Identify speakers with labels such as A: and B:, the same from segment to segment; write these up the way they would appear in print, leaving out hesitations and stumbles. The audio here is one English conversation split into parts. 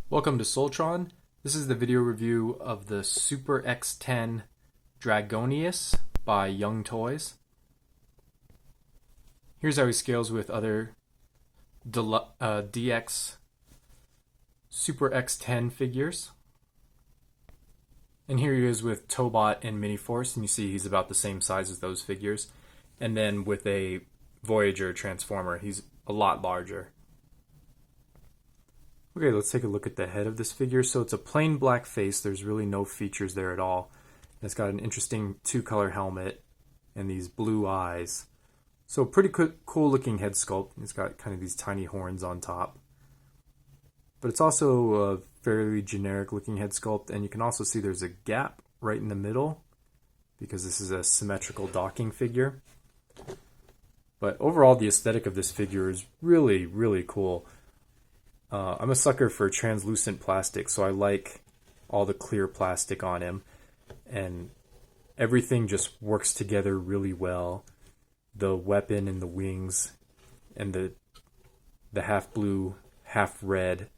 A: Welcome to Soltron. This is the video review of the Super X10 Dragonius by Youngtoys. Here's how he scales with other DX Super X10 figures. And here he is with Tobot and Mini-Force, and you see he's about the same size as those figures. And then with a Voyager Transformer, he's a lot larger. Okay, let's take a look at the head of this figure. So it's a plain black face. There's really no features there at all. It's got an interesting two-color helmet and these blue eyes. So pretty cool looking head sculpt. It's got kind of these tiny horns on top. But it's also a fairly generic looking head sculpt, and you can also see there's a gap right in the middle because this is a symmetrical docking figure. But overall, the aesthetic of this figure is really, really cool. I'm a sucker for translucent plastic, so I like all the clear plastic on him, and everything just works together really well. The weapon and the wings and the half blue, half red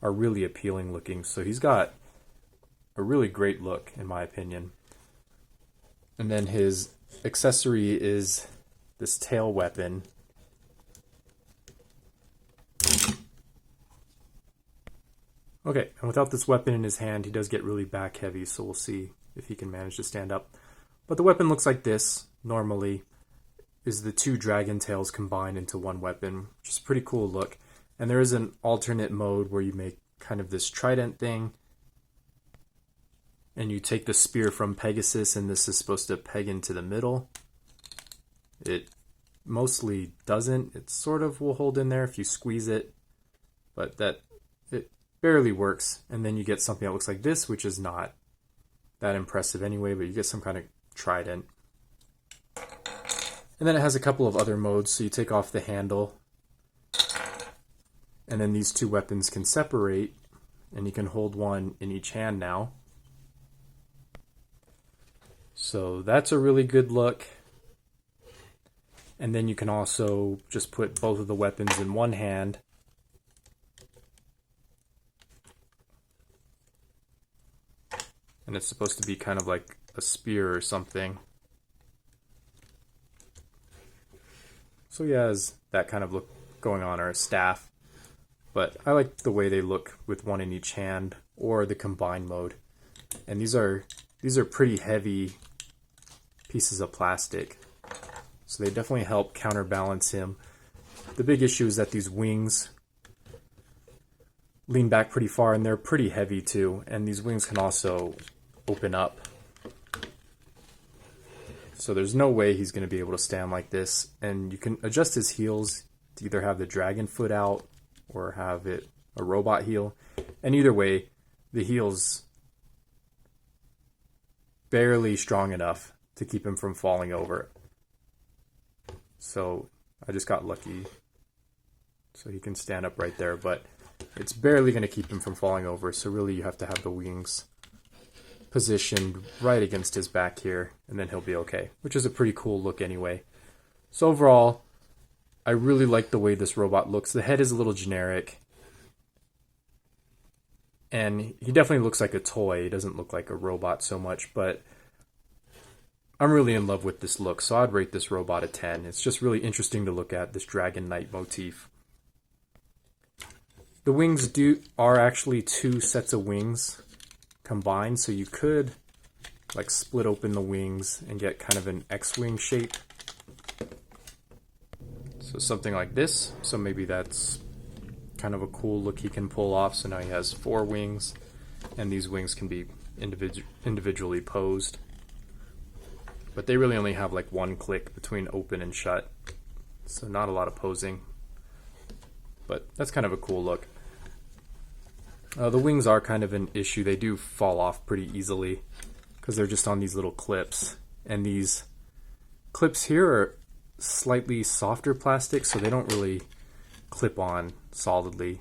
A: are really appealing looking, so he's got a really great look in my opinion. And then his accessory is this tail weapon. Okay, and without this weapon in his hand, he does get really back heavy, so we'll see if he can manage to stand up. But the weapon looks like this, normally, is the two dragon tails combined into one weapon, which is a pretty cool look. And there is an alternate mode where you make kind of this trident thing, and you take the spear from Pegasus, and this is supposed to peg into the middle. It mostly doesn't. It sort of will hold in there if you squeeze it, but it barely works. And then you get something that looks like this, which is not that impressive anyway, but you get some kind of trident. And then it has a couple of other modes, so you take off the handle, and then these two weapons can separate, and you can hold one in each hand now. So that's a really good look. And then you can also just put both of the weapons in one hand. And it's supposed to be kind of like a spear or something. So he has that kind of look going on, or a staff. But I like the way they look with one in each hand, or the combined mode. And these are pretty heavy pieces of plastic, so they definitely help counterbalance him. The big issue is that these wings lean back pretty far, and they're pretty heavy too, and these wings can also open up. So there's no way he's going to be able to stand like this, and you can adjust his heels to either have the dragon foot out or have it a robot heel, and either way the heel's barely strong enough to keep him from falling over. So I just got lucky, so he can stand up right there, but it's barely going to keep him from falling over, so really you have to have the wings positioned right against his back here, and then he'll be okay, which is a pretty cool look anyway. So overall, I really like the way this robot looks. The head is a little generic, and he definitely looks like a toy. He doesn't look like a robot so much, but I'm really in love with this look, so I'd rate this robot a 10. It's just really interesting to look at, this Dragon Knight motif. The wings are actually two sets of wings combined, so you could like split open the wings and get kind of an X-wing shape. So something like this. So maybe that's kind of a cool look he can pull off. So now he has 4 wings, and these wings can be individually posed. But they really only have like one click between open and shut, so not a lot of posing. But that's kind of a cool look. The wings are kind of an issue. They do fall off pretty easily because they're just on these little clips. And these clips here are slightly softer plastic, so they don't really clip on solidly.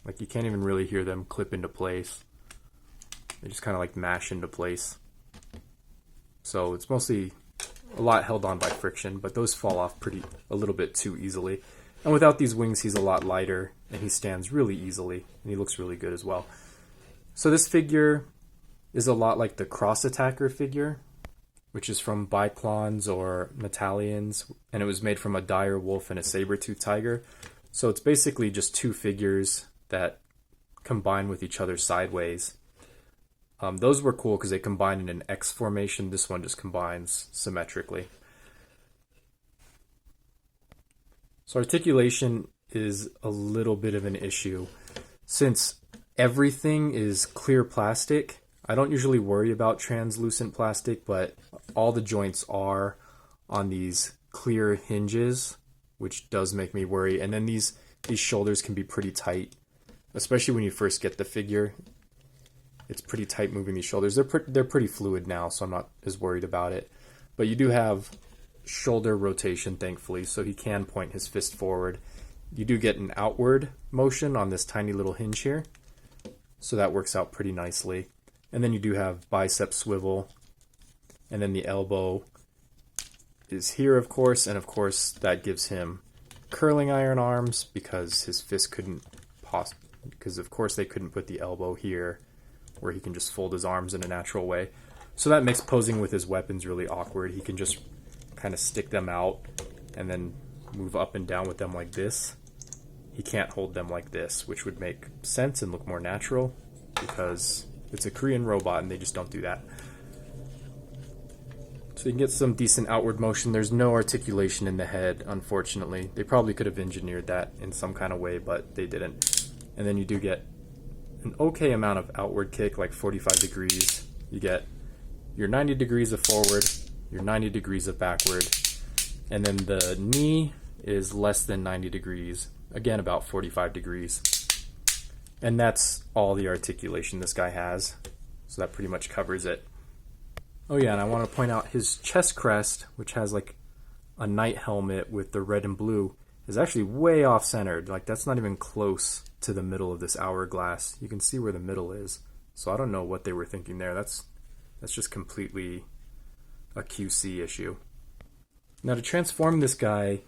A: Like you can't even really hear them clip into place. They just kind of like mash into place. So it's mostly a lot held on by friction, but those fall off a little bit too easily. And without these wings, he's a lot lighter, and he stands really easily, and he looks really good as well. So this figure is a lot like the Cross Attacker figure, which is from Biplons or Metallions, and it was made from a dire wolf and a saber-toothed tiger. So it's basically just two figures that combine with each other sideways. Those were cool because they combined in an X formation. This one just combines symmetrically. So articulation is a little bit of an issue. Since everything is clear plastic, I don't usually worry about translucent plastic, but all the joints are on these clear hinges, which does make me worry. And then these shoulders can be pretty tight, especially when you first get the figure. It's pretty tight moving these shoulders. They're pretty fluid now, so I'm not as worried about it. But you do have shoulder rotation, thankfully, so he can point his fist forward. You do get an outward motion on this tiny little hinge here, so that works out pretty nicely. And then you do have bicep swivel, and then the elbow is here, of course, and of course that gives him curling iron arms because his fist couldn't because of course they couldn't put the elbow here where he can just fold his arms in a natural way. So that makes posing with his weapons really awkward. He can just kind of stick them out and then move up and down with them like this. He can't hold them like this, which would make sense and look more natural because it's a Korean robot and they just don't do that. So you can get some decent outward motion. There's no articulation in the head, unfortunately. They probably could have engineered that in some kind of way, but they didn't. And then you do get an okay amount of outward kick, like 45 degrees. You get your 90 degrees of forward, your 90 degrees of backward, and then the knee is less than 90 degrees, again about 45 degrees. And that's all the articulation this guy has, so that pretty much covers it. Oh yeah, and I want to point out his chest crest, which has like a knight helmet with the red and blue, is actually way off centered. Like that's not even close to the middle of this hourglass. You can see where the middle is. So I don't know what they were thinking there. That's just completely a QC issue. Now to transform this guy,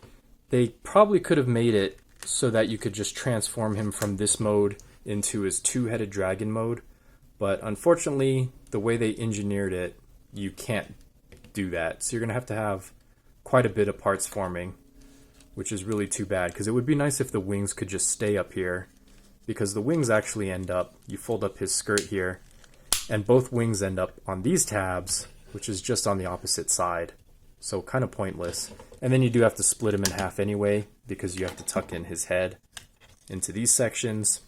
A: they probably could have made it so that you could just transform him from this mode into his two-headed dragon mode. But unfortunately, the way they engineered it, you can't do that. So you're going to have quite a bit of parts forming, which is really too bad, because it would be nice if the wings could just stay up here, because the wings actually end up, you fold up his skirt here, and both wings end up on these tabs, which is just on the opposite side. So kind of pointless. And then you do have to split him in half anyway, because you have to tuck in his head into these sections.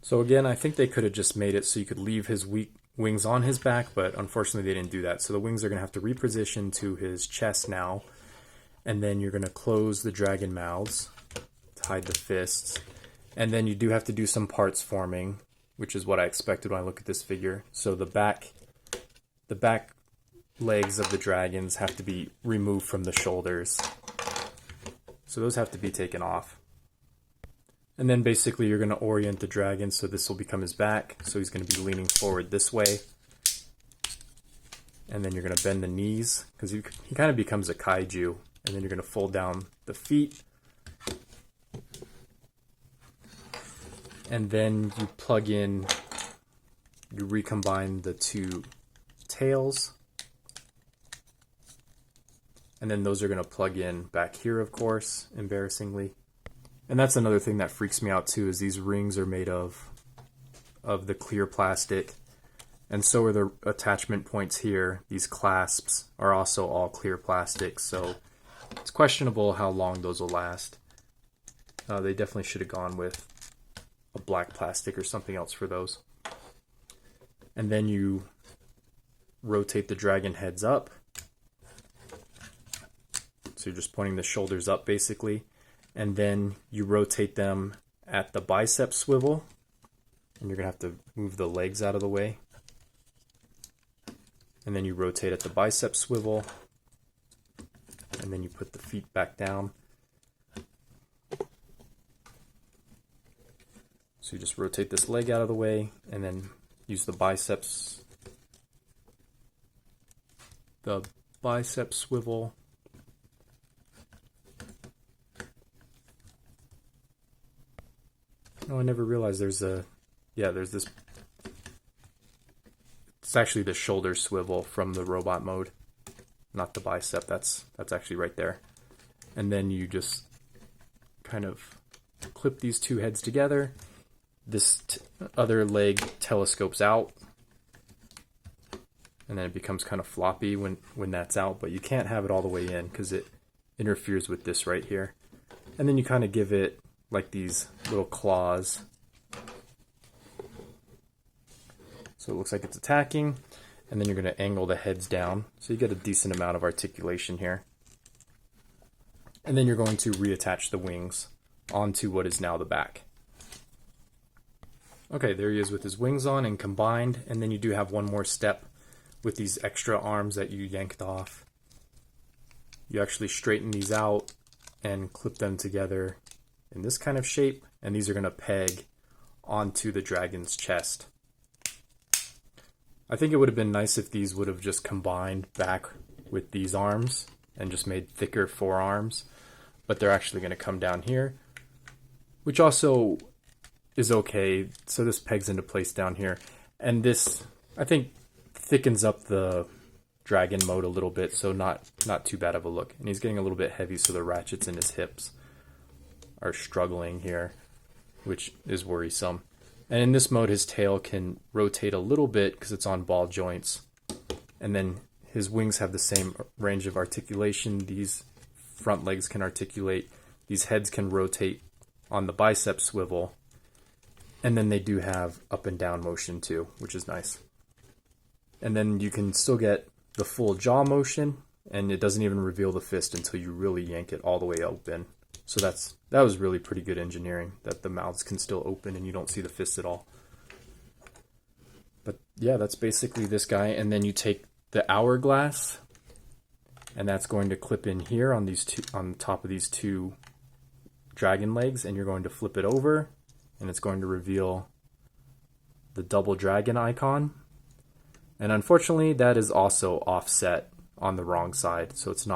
A: So again, I think they could have just made it so you could leave his wings on his back, but unfortunately they didn't do that. So the wings are going to have to reposition to his chest now, and then you're going to close the dragon mouths to hide the fists. And then you do have to do some parts forming, which is what I expected when I look at this figure. So the back legs of the dragons have to be removed from the shoulders. So those have to be taken off. And then basically you're going to orient the dragon so this will become his back. So he's going to be leaning forward this way. And then you're going to bend the knees, because he kind of becomes a kaiju. And then you're going to fold down the feet. And then you plug in, you recombine the two tails. And then those are going to plug in back here, of course, embarrassingly. And that's another thing that freaks me out too, is these rings are made of the clear plastic. And so are the attachment points here. These clasps are also all clear plastic, so it's questionable how long those will last. They definitely should have gone with a black plastic or something else for those. And then you rotate the dragon heads up. So you're just pointing the shoulders up basically. And then you rotate them at the bicep swivel. And you're going to have to move the legs out of the way. And then you rotate at the bicep swivel. And then you put the feet back down. So you just rotate this leg out of the way and then use the bicep swivel Oh, I never realized there's there's this. It's actually the shoulder swivel from the robot mode, not the bicep. That's actually right there. And then you just kind of clip these two heads together. This other leg telescopes out, and then it becomes kind of floppy when that's out, but you can't have it all the way in because it interferes with this right here. And then you kind of give it like these little claws. So it looks like it's attacking, and then you're going to angle the heads down so you get a decent amount of articulation here. And then you're going to reattach the wings onto what is now the back. Okay, there he is with his wings on and combined, and then you do have one more step with these extra arms that you yanked off. You actually straighten these out and clip them together in this kind of shape, and these are going to peg onto the dragon's chest. I think it would have been nice if these would have just combined back with these arms and just made thicker forearms, but they're actually going to come down here, which also is okay. So this pegs into place down here, and this, I think, thickens up the dragon mode a little bit, so not too bad of a look. And he's getting a little bit heavy, so the ratchets in his hips are struggling here, which is worrisome. And in this mode, his tail can rotate a little bit because it's on ball joints, and then his wings have the same range of articulation. These front legs can articulate, these heads can rotate on the bicep swivel, and then they do have up and down motion too, which is nice. And then you can still get the full jaw motion, and it doesn't even reveal the fist until you really yank it all the way open. So that was really pretty good engineering, that the mouths can still open and you don't see the fist at all. But yeah, that's basically this guy. And then you take the hourglass, and that's going to clip in here on these two, on top of these two dragon legs, and you're going to flip it over, and it's going to reveal the double dragon icon. And unfortunately, that is also offset on the wrong side, so it's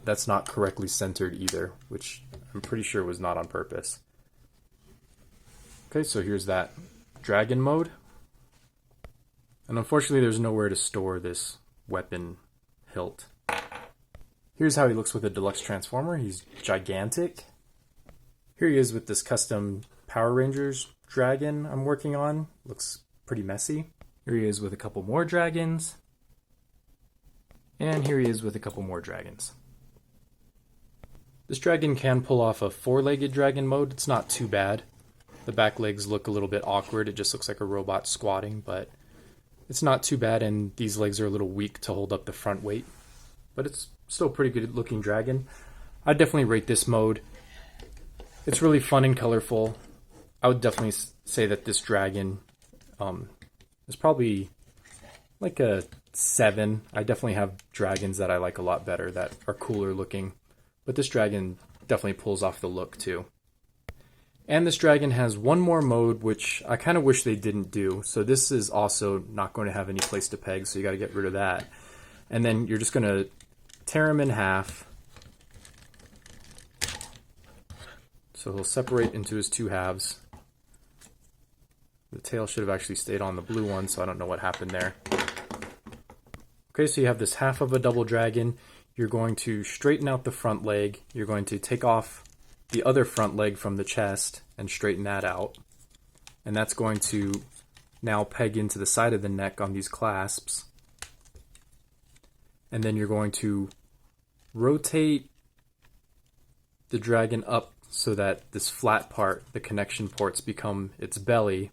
A: that's not correctly centered either, which I'm pretty sure was not on purpose. Okay, so here's that dragon mode. And unfortunately, there's nowhere to store this weapon hilt. Here's how he looks with a deluxe transformer. He's gigantic. Here he is with this custom Power Rangers dragon I'm working on. Looks pretty messy. Here he is with a couple more dragons. And here he is with a couple more dragons. This dragon can pull off a four-legged dragon mode. It's not too bad. The back legs look a little bit awkward. It just looks like a robot squatting, but it's not too bad, and these legs are a little weak to hold up the front weight. But it's still a pretty good looking dragon. I'd definitely rate this mode. It's really fun and colorful. I would definitely say that this dragon is probably like a 7. I definitely have dragons that I like a lot better that are cooler looking. But this dragon definitely pulls off the look too. And this dragon has one more mode, which I kind of wish they didn't do. So this is also not going to have any place to peg, so you got to get rid of that. And then you're just going to tear him in half. So he'll separate into his two halves. The tail should have actually stayed on the blue one, so I don't know what happened there. Okay, so you have this half of a double dragon. You're going to straighten out the front leg. You're going to take off the other front leg from the chest and straighten that out. And that's going to now peg into the side of the neck on these clasps. And then you're going to rotate the dragon up so that this flat part, the connection ports, become its belly.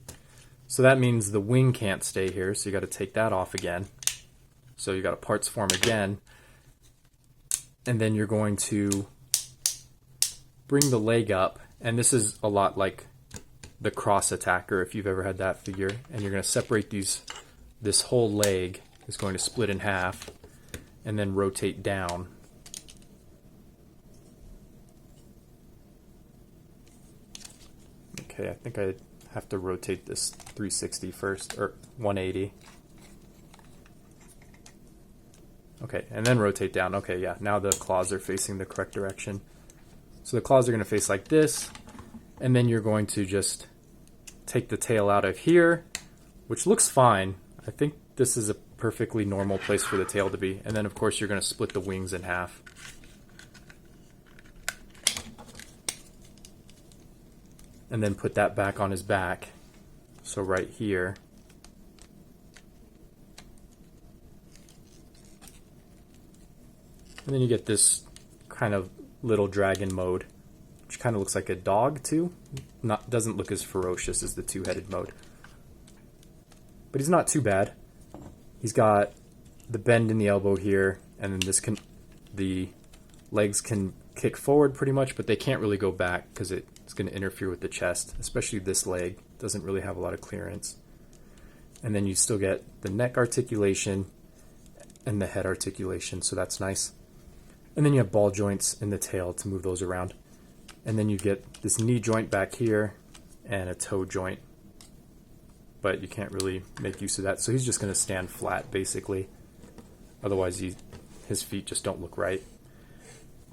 A: So that means the wing can't stay here, so you got to take that off again. So you got a parts form again. And then you're going to bring the leg up, and this is a lot like the cross attacker if you've ever had that figure. And you're going to separate this whole leg is going to split in half and then rotate down. Okay, I think I have to rotate this 360 first, or 180. Okay, and then rotate down. Okay, yeah, now the claws are facing the correct direction. So the claws are going to face like this, and then you're going to just take the tail out of here, which looks fine. I think this is a perfectly normal place for the tail to be. And then of course you're going to split the wings in half. And then put that back on his back. So right here. And then you get this kind of little dragon mode, which kind of looks like a dog too. Doesn't look as ferocious as the two-headed mode. But he's not too bad. He's got the bend in the elbow here, and then the legs can kick forward pretty much, but they can't really go back because it's going to interfere with the chest, especially this leg. Doesn't really have a lot of clearance. And then you still get the neck articulation and the head articulation, so that's nice. And then you have ball joints in the tail to move those around. And then you get this knee joint back here and a toe joint. But you can't really make use of that, so he's just going to stand flat basically. Otherwise his feet just don't look right.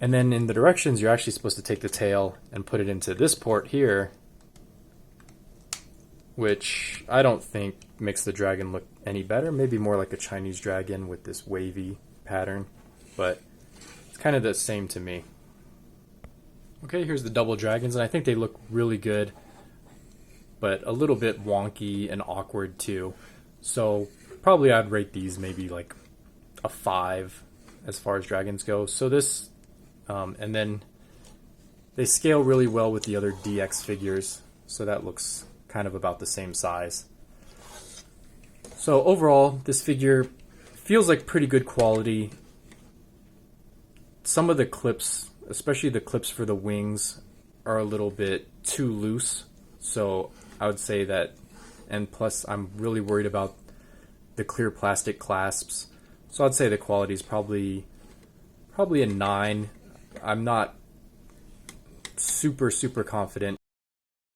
A: And then in the directions, you're actually supposed to take the tail and put it into this port here, which I don't think makes the dragon look any better. Maybe more like a Chinese dragon with this wavy pattern, but it's kind of the same to me. Okay, here's the double dragons, and I think they look really good, but a little bit wonky and awkward too. So probably I'd rate these maybe like a 5 as far as dragons go. So this, and then they scale really well with the other DX figures, so that looks kind of about the same size. So overall, this figure feels like pretty good quality. Some of the clips, especially the clips for the wings, are a little bit too loose. So I would say that, and plus I'm really worried about the clear plastic clasps. So I'd say the quality is probably a 9. I'm not super confident